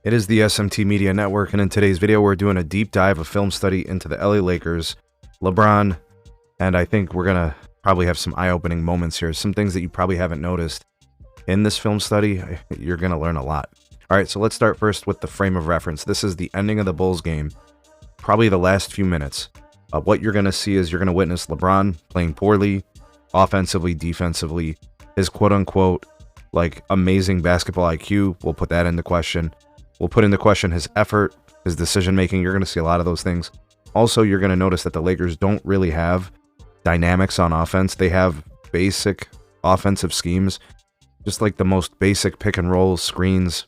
It is the SMT Media Network, and in today's video, we're doing a deep dive of film study into the LA Lakers, LeBron, and I think we're going to probably have some eye-opening moments here. Some things that you probably haven't noticed in this film study. You're going to learn a lot. All right, so let's start first with the frame of reference. This is the ending of the Bulls game, probably the last few minutes. What you're going to see is you're going to witness LeBron playing poorly, offensively, defensively. His quote-unquote, like, amazing basketball IQ, we'll put that into question. We'll put into question his effort, his decision-making. You're going to see a lot of those things. Also, you're going to notice that the Lakers don't really have dynamics on offense. They have basic offensive schemes, just like the most basic pick-and-roll screens.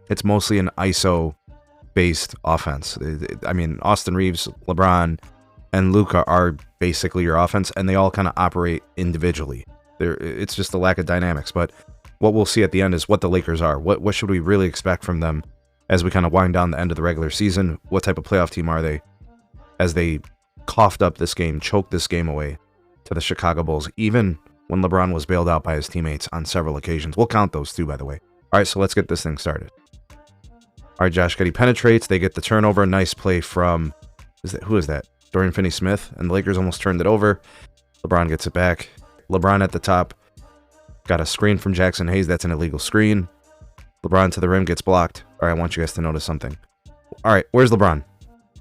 It's mostly an ISO-based offense. I mean, Austin Reeves, LeBron, and Luka are basically your offense, and they all kind of operate individually. It's just a lack of dynamics, but what we'll see at the end is what the Lakers are. What should we really expect from them as we kind of wind down the end of the regular season? What type of playoff team are they as they coughed up this game, choked this game away to the Chicago Bulls, even when LeBron was bailed out by his teammates on several occasions? We'll count those too, by the way. All right, so let's get this thing started. All right, Josh Giddey penetrates. They get the turnover. Nice play from, who is that? Dorian Finney-Smith, and the Lakers almost turned it over. LeBron gets it back. LeBron at the top. Got a screen from Jackson Hayes. That's an illegal screen. LeBron to the rim, gets blocked. All right, I want you guys to notice something. All right, where's LeBron?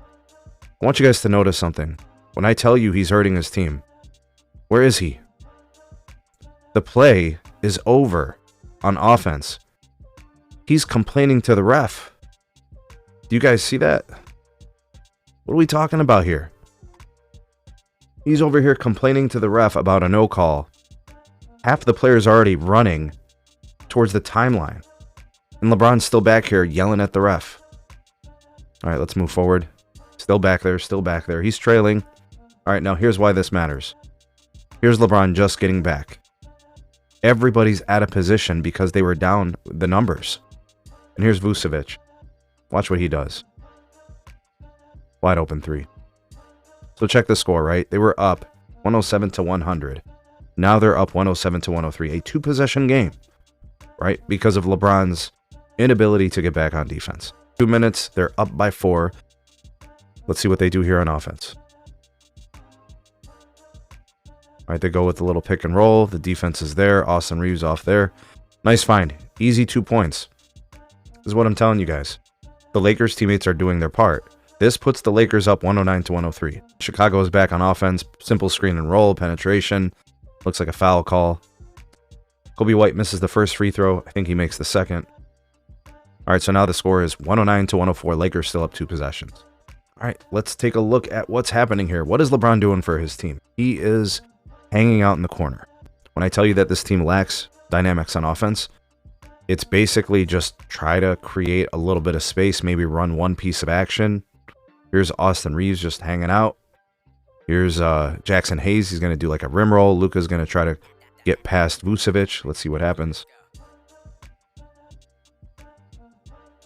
I want you guys to notice something. When I tell you he's hurting his team, where is he? The play is over on offense. He's complaining to the ref. Do you guys see that? What are we talking about here? He's over here complaining to the ref about a no call. Half the players already running towards the timeline. And LeBron's still back here yelling at the ref. All right, let's move forward. Still back there, still back there. He's trailing. All right, now here's why this matters. Here's LeBron just getting back. Everybody's out of position because they were down the numbers. And here's Vucevic. Watch what he does. Wide open three. So check the score, right? They were up 107 to 100. Now they're up 107 to 103. A two-possession game, right? Because of LeBron's inability to get back on defense. 2 minutes, they're up by 4. Let's see what they do here on offense. All right, they go with a little pick and roll. The defense is there. Austin Reeves off there. Nice find. Easy 2 points. This is what I'm telling you guys. The Lakers teammates are doing their part. This puts the Lakers up 109 to 103. Chicago is back on offense. Simple screen and roll, penetration. Looks like a foul call. Kobe White misses the first free throw. I think he makes the second. All right, so now the score is 109 to 104. Lakers still up 2 possessions. All right, let's take a look at what's happening here. What is LeBron doing for his team? He is hanging out in the corner. When I tell you that this team lacks dynamics on offense, it's basically just try to create a little bit of space, maybe run one piece of action. Here's Austin Reeves just hanging out. Here's Jackson Hayes. He's going to do like a rim roll. Luka's going to try to get past Vucevic. Let's see what happens.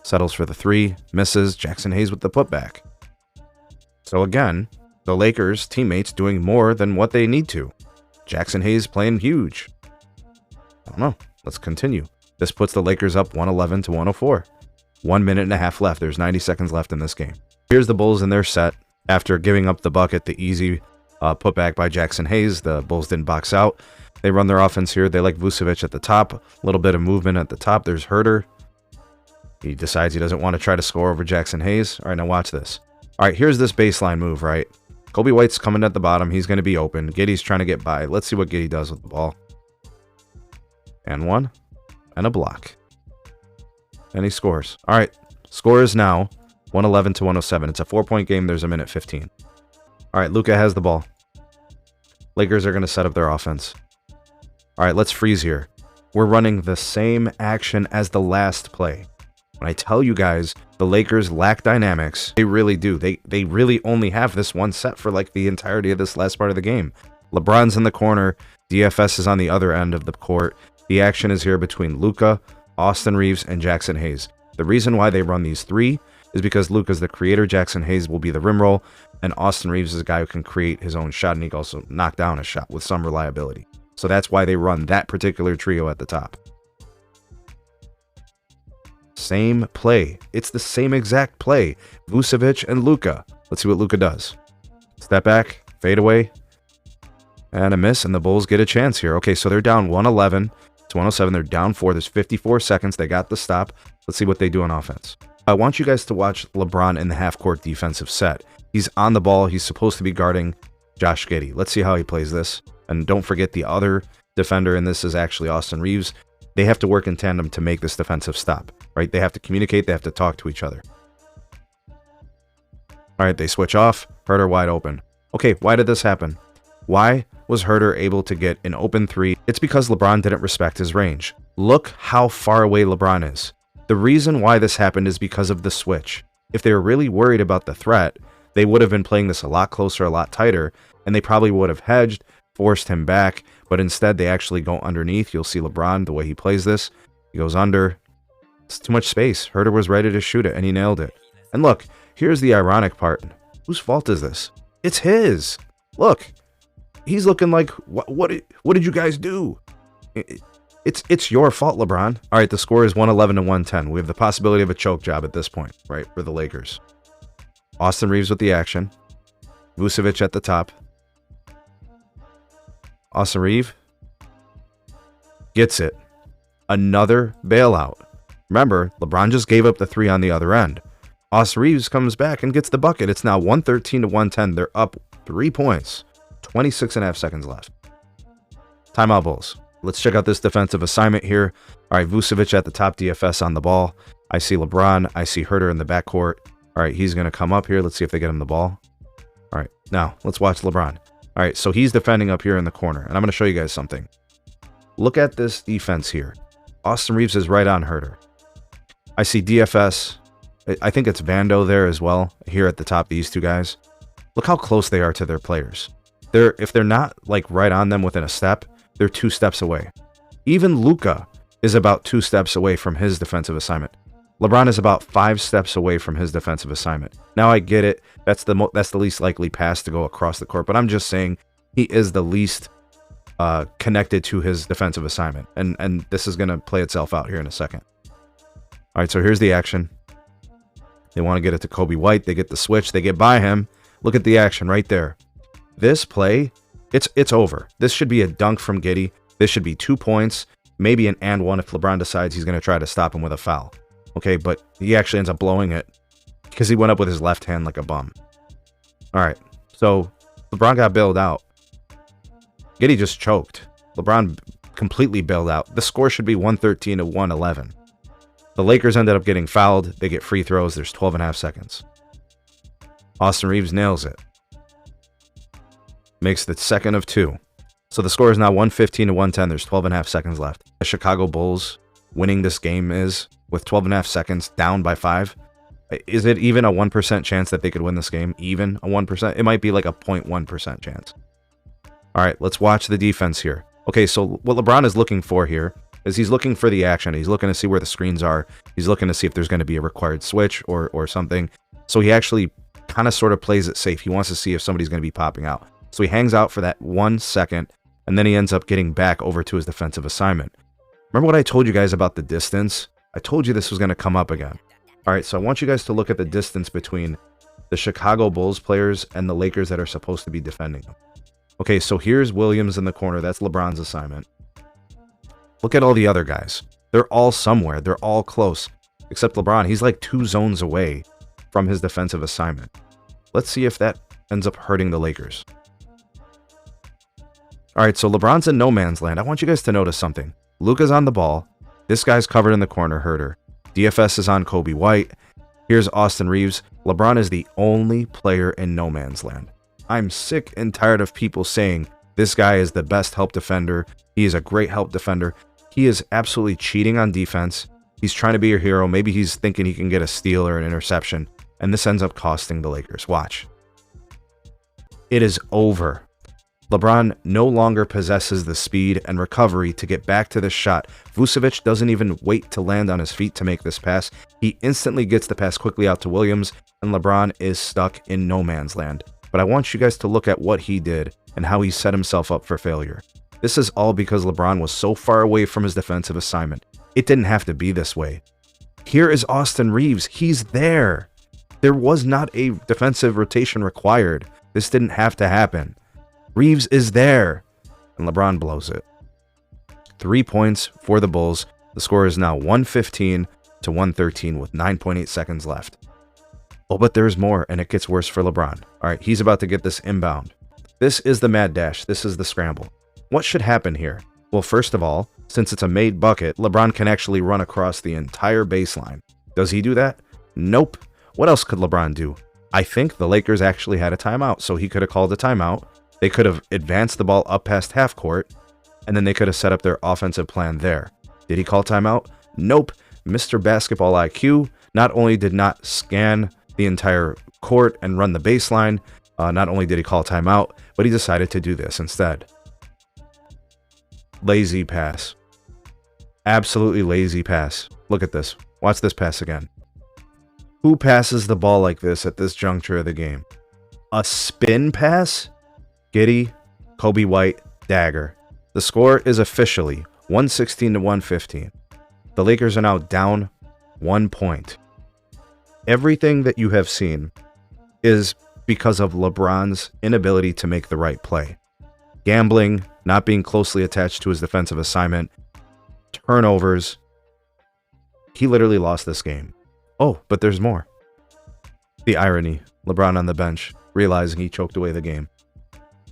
Settles for the 3. Misses. Jackson Hayes with the putback. So again, the Lakers teammates doing more than what they need to. Jackson Hayes playing huge. I don't know. Let's continue. This puts the Lakers up 111 to 104. 1 minute and a half left. There's 90 seconds left in this game. Here's the Bulls in their set. After giving up the bucket, the easy putback by Jackson Hayes, the Bulls didn't box out. They run their offense here. They like Vucevic at the top. A little bit of movement at the top. There's Herter. He decides he doesn't want to try to score over Jackson Hayes. All right, now watch this. All right, here's this baseline move, right? Kobe White's coming at the bottom. He's going to be open. Giddey's trying to get by. Let's see what Giddey does with the ball. And one. And a block. And he scores. All right, score is now 111 to 107. It's a 4-point game. There's a minute 15. All right, Luka has the ball. Lakers are going to set up their offense. All right, let's freeze here. We're running the same action as the last play. When I tell you guys the Lakers lack dynamics, they really do. They really only have this one set for like the entirety of this last part of the game. LeBron's in the corner. DFS is on the other end of the court. The action is here between Luka, Austin Reeves, and Jackson Hayes. The reason why they run these 3 is because Luka's the creator. Jackson Hayes will be the rim roll, and Austin Reeves is a guy who can create his own shot, and he can also knock down a shot with some reliability. So that's why they run that particular trio at the top. Same play. It's the same exact play. Vucevic and Luka. Let's see what Luka does. Step back, fade away, and a miss, and the Bulls get a chance here. Okay, so they're down 111 to 107. They're down 4. There's 54 seconds. They got the stop. Let's see what they do on offense. I want you guys to watch LeBron in the half-court defensive set. He's on the ball. He's supposed to be guarding Josh Giddey. Let's see how he plays this. And don't forget the other defender, and this is actually Austin Reeves. They have to work in tandem to make this defensive stop, right? They have to communicate. They have to talk to each other. All right, they switch off. Herter wide open. Okay, why did this happen? Why was Herter able to get an open three? It's because LeBron didn't respect his range. Look how far away LeBron is. The reason why this happened is because of the switch. If they were really worried about the threat, they would have been playing this a lot closer, a lot tighter, and they probably would have hedged, forced him back, but instead they actually go underneath. You'll see LeBron, the way he plays this. He goes under. It's too much space. Herter was ready to shoot it, and he nailed it. And look, here's the ironic part. Whose fault is this? It's his. Look, he's looking like, what did you guys do? It's your fault, LeBron. All right, the score is 111 to 110. We have the possibility of a choke job at this point, right, for the Lakers. Austin Reeves with the action. Vucevic at the top. Austin Reeves gets it. Another bailout. Remember, LeBron just gave up the three on the other end. Austin Reeves comes back and gets the bucket. It's now 113 to 110. They're up 3 points. 26.5 seconds left. Timeout, Bulls. Let's check out this defensive assignment here. All right, Vucevic at the top, DFS on the ball. I see LeBron. I see Herter in the backcourt. All right, he's going to come up here. Let's see if they get him the ball. All right, now let's watch LeBron. All right, so he's defending up here in the corner, and I'm going to show you guys something. Look at this defense here. Austin Reeves is right on Herter. I see DFS. I think it's Vando there as well, here at the top, these two guys. Look how close they are to their players. If they're not like right on them within a step, they're 2 steps away. Even Luka is about 2 steps away from his defensive assignment. LeBron is about 5 steps away from his defensive assignment. Now I get it. That's the least likely pass to go across the court, but I'm just saying he is the least connected to his defensive assignment. And this is going to play itself out here in a second. All right, so here's the action. They want to get it to Kobe White. They get the switch. They get by him. Look at the action right there. This play, it's over. This should be a dunk from Giddey. This should be 2 points, maybe an and one if LeBron decides he's going to try to stop him with a foul. Okay, but he actually ends up blowing it because he went up with his left hand like a bum. All right, so LeBron got bailed out. Giddey just choked. LeBron completely bailed out. The score should be 113 to 111. The Lakers ended up getting fouled. They get free throws. There's 12.5 seconds. Austin Reeves nails it. Makes the second of 2. So the score is now 115 to 110. There's 12.5 seconds left. The Chicago Bulls winning this game is, with 12.5 seconds, down by 5. Is it even a 1% chance that they could win this game? Even a 1%? It might be like a 0.1% chance. All right, let's watch the defense here. Okay, so what LeBron is looking for here is he's looking for the action. He's looking to see where the screens are. He's looking to see if there's going to be a required switch or something. So he actually kind of sort of plays it safe. He wants to see if somebody's going to be popping out. So he hangs out for that 1 second, and then he ends up getting back over to his defensive assignment. Remember what I told you guys about the distance? I told you this was going to come up again. All right, so I want you guys to look at the distance between the Chicago Bulls players and the Lakers that are supposed to be defending them. Okay, so here's Williams in the corner. That's LeBron's assignment. Look at all the other guys. They're all somewhere. They're all close. Except LeBron. He's like 2 zones away from his defensive assignment. Let's see if that ends up hurting the Lakers. All right, so LeBron's in no man's land. I want you guys to notice something. Luka's on the ball. This guy's covered in the corner, Herter. DFS is on Kobe White. Here's Austin Reeves. LeBron is the only player in no man's land. I'm sick and tired of people saying this guy is the best help defender. He is a great help defender. He is absolutely cheating on defense. He's trying to be your hero. Maybe he's thinking he can get a steal or an interception. And this ends up costing the Lakers. Watch. It is over. LeBron no longer possesses the speed and recovery to get back to this shot. Vucevic doesn't even wait to land on his feet to make this pass. He instantly gets the pass quickly out to Williams, and LeBron is stuck in no man's land. But I want you guys to look at what he did and how he set himself up for failure. This is all because LeBron was so far away from his defensive assignment. It didn't have to be this way. Here is Austin Reeves. He's there. There was not a defensive rotation required. This didn't have to happen. Reeves is there. And LeBron blows it. 3 points for the Bulls. The score is now 115 to 113 with 9.8 seconds left. Oh, but there's more, and it gets worse for LeBron. All right, he's about to get this inbound. This is the mad dash. This is the scramble. What should happen here? Well, first of all, since it's a made bucket, LeBron can actually run across the entire baseline. Does he do that? Nope. What else could LeBron do? I think the Lakers actually had a timeout, so he could have called a timeout. They could have advanced the ball up past half court, and then they could have set up their offensive plan there. Did he call timeout? Nope. Mr. Basketball IQ not only did not scan the entire court and run the baseline, not only did he call timeout, but he decided to do this instead. Lazy pass. Absolutely lazy pass. Look at this. Watch this pass again. Who passes the ball like this at this juncture of the game? A spin pass? Giddey, Kobe White, dagger. The score is officially 116 to 115. The Lakers are now down 1 point. Everything that you have seen is because of LeBron's inability to make the right play. Gambling, not being closely attached to his defensive assignment, turnovers. He literally lost this game. Oh, but there's more. The irony. LeBron on the bench, realizing he choked away the game.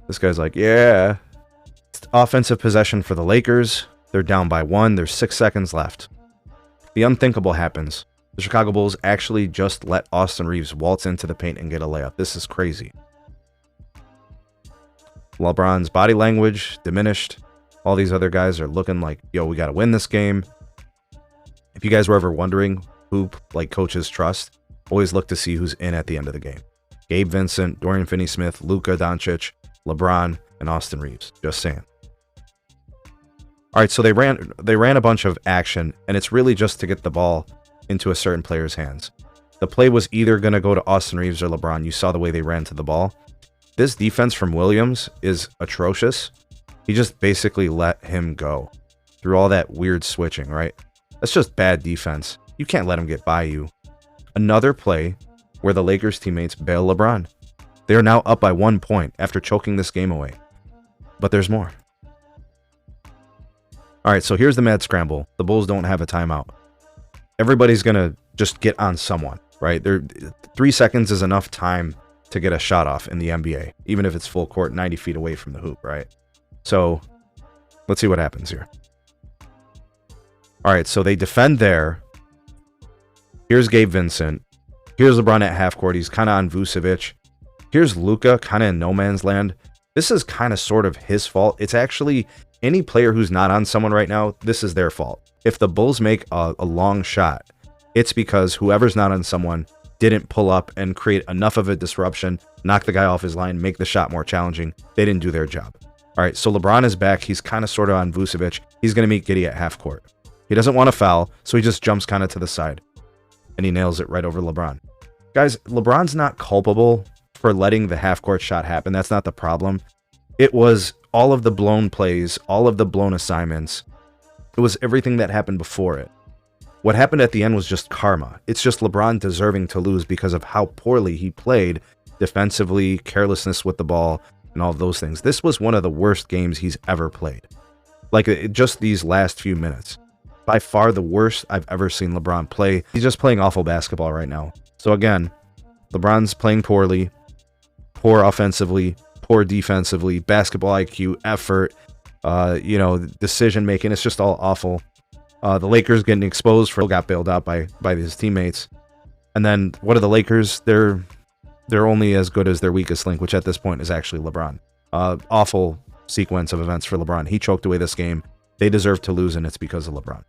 This guy's like, yeah. Offensive possession for the Lakers. They're down by 1. There's 6 seconds left. The unthinkable happens. The Chicago Bulls actually just let Austin Reeves waltz into the paint and get a layup. This is crazy. LeBron's body language diminished. All these other guys are looking like, yo, we got to win this game. If you guys were ever wondering who coaches trust, always look to see who's in at the end of the game. Gabe Vincent, Dorian Finney-Smith, Luka Doncic, LeBron, and Austin Reeves. Just saying. All right, so they ran a bunch of action, and it's really just to get the ball into a certain player's hands. The play was either going to go to Austin Reeves or LeBron. You saw the way they ran to the ball. This defense from Williams is atrocious. He just basically let him go through all that weird switching, right? That's just bad defense. You can't let him get by you. Another play where the Lakers teammates bail LeBron. They are now up by 1 point after choking this game away. But there's more. All right, so here's the mad scramble. The Bulls don't have a timeout. Everybody's going to just get on someone, right? 3 seconds is enough time to get a shot off in the NBA, even if it's full court, 90 feet away from the hoop, right? So let's see what happens here. All right, so they defend there. Here's Gabe Vincent. Here's LeBron at half court. He's kind of on Vucevic. Here's Luka, kind of in no man's land. This is kind of sort of his fault. It's actually any player who's not on someone right now, this is their fault. If the Bulls make a long shot, it's because whoever's not on someone didn't pull up and create enough of a disruption, knock the guy off his line, make the shot more challenging. They didn't do their job. All right, so LeBron is back. He's kind of sort of on Vucevic. He's going to meet Giddey at half court. He doesn't want to foul, so he just jumps kind of to the side. And he nails it right over LeBron. Guys, LeBron's not culpable for letting the half court shot happen. That's not the problem. It was all of the blown plays, all of the blown assignments. It was everything that happened before it. What happened at the end was just karma. It's just LeBron deserving to lose because of how poorly he played defensively, carelessness with the ball, and all of those things. This was one of the worst games he's ever played. Just these last few minutes. By far the worst I've ever seen LeBron play. He's just playing awful basketball right now. So again, LeBron's playing poorly, poor offensively, poor defensively, basketball IQ, effort, decision making. It's just all awful. The Lakers getting exposed got bailed out by his teammates. And then what are the Lakers? They're only as good as their weakest link, which at this point is actually LeBron. Awful sequence of events for LeBron. He choked away this game. They deserve to lose, and it's because of LeBron.